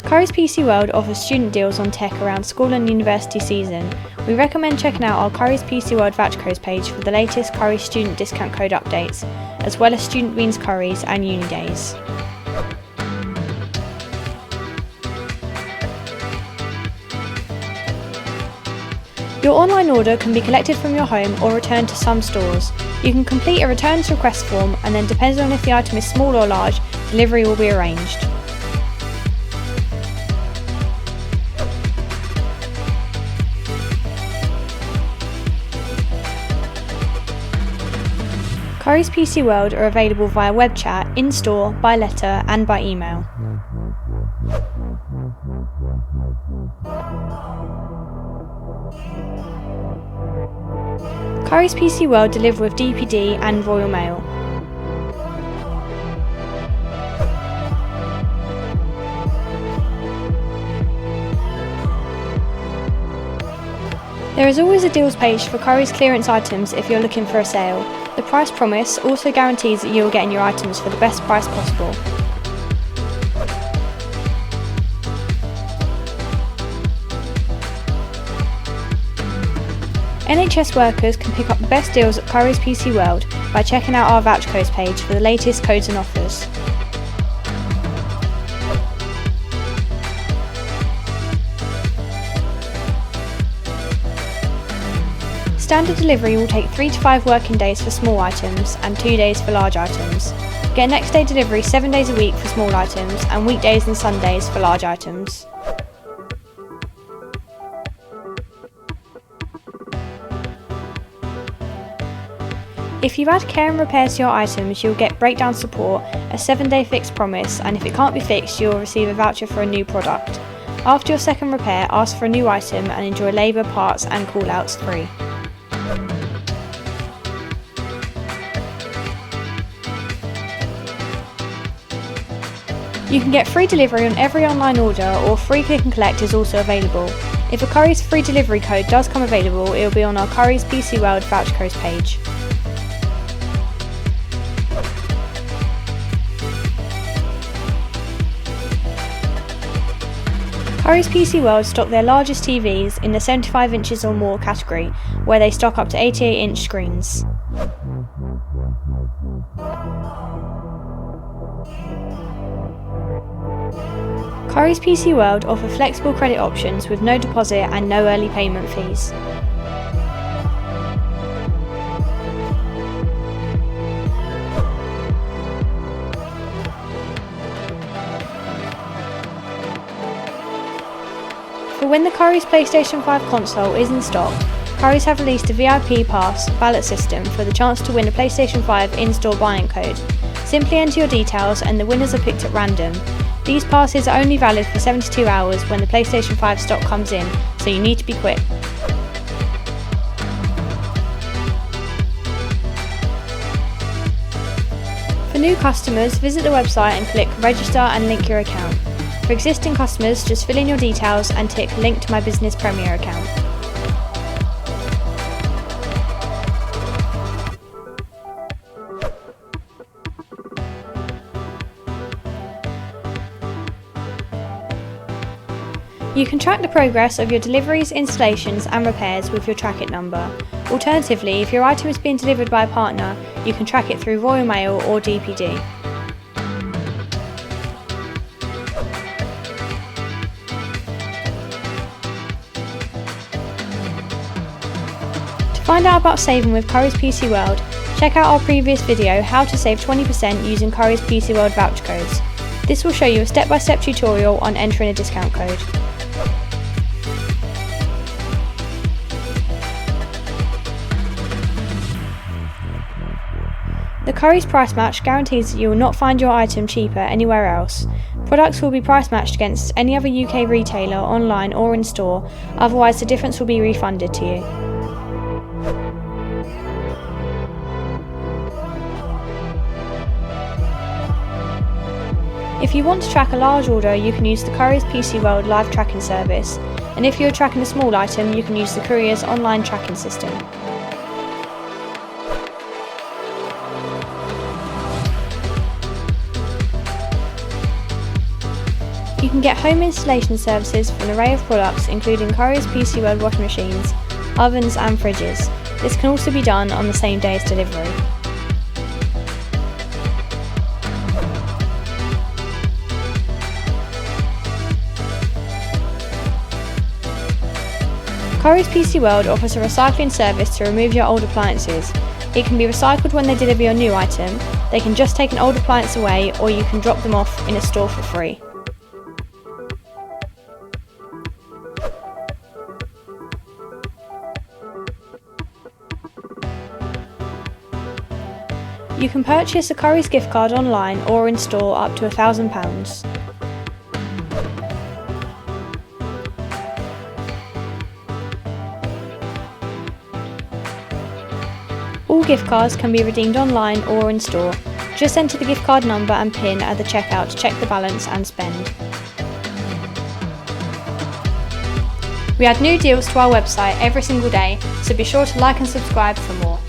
Currys PC World offers student deals on tech around school and university season. We recommend checking out our Currys PC World voucher codes page for the latest Currys student discount code updates, as well as Student Beans Currys and Uni Days. Your online order can be collected from your home or returned to some stores. You can complete a returns request form, and then depending on if the item is small or large, delivery will be arranged. Currys PC World are available via web chat, in-store, by letter and by email. Currys PC World deliver with DPD and Royal Mail. There is always a deals page for Currys clearance items if you're looking for a sale. The price promise also guarantees that you will get your items for the best price possible. NHS workers can pick up the best deals at Currys PC World by checking out our voucher codes page for the latest codes and offers. Standard delivery will take 3 to 5 working days for small items and 2 days for large items. Get next day delivery 7 days a week for small items and weekdays and Sundays for large items. If you add care and repair to your items, you'll get breakdown support, a 7-day fixed promise, and if it can't be fixed, you'll receive a voucher for a new product. After your second repair, ask for a new item and enjoy labour, parts and call-outs free. You can get free delivery on every online order, or free click and collect is also available. If a Currys free delivery code does come available, it will be on our Currys PC World voucher codes page. Currys PC World stock their largest TVs in the 75 inches or more category, where they stock up to 88-inch screens. Currys PC World offer flexible credit options with no deposit and no early payment fees. For when the Currys PlayStation 5 console is in stock, Currys have released a VIP Pass ballot system for the chance to win a PlayStation 5 in-store buying code. Simply enter your details and the winners are picked at random. These passes are only valid for 72 hours when the PlayStation 5 stock comes in, so you need to be quick. For new customers, visit the website and click Register and link your account. For existing customers, just fill in your details and tick Link to my Business Premier account. You can track the progress of your deliveries, installations and repairs with your Track It number. Alternatively, if your item is being delivered by a partner, you can track it through Royal Mail or DPD. To find out about saving with Currys PC World, check out our previous video How to Save 20% using Currys PC World voucher codes. This will show you a step-by-step tutorial on entering a discount code. The Currys price match guarantees that you will not find your item cheaper anywhere else. Products will be price matched against any other UK retailer, online or in store, otherwise the difference will be refunded to you. If you want to track a large order, you can use the Currys PC World live tracking service, and if you're tracking a small item, you can use the courier's online tracking system. You can get home installation services for an array of products including Currys PC World washing machines, ovens and fridges. This can also be done on the same day as delivery. Currys PC World offers a recycling service to remove your old appliances. It can be recycled when they deliver your new item, they can just take an old appliance away, or you can drop them off in a store for free. You can purchase a Currys gift card online or in store up to £1,000. All gift cards can be redeemed online or in store. Just enter the gift card number and PIN at the checkout to check the balance and spend. We add new deals to our website every single day, so be sure to like and subscribe for more.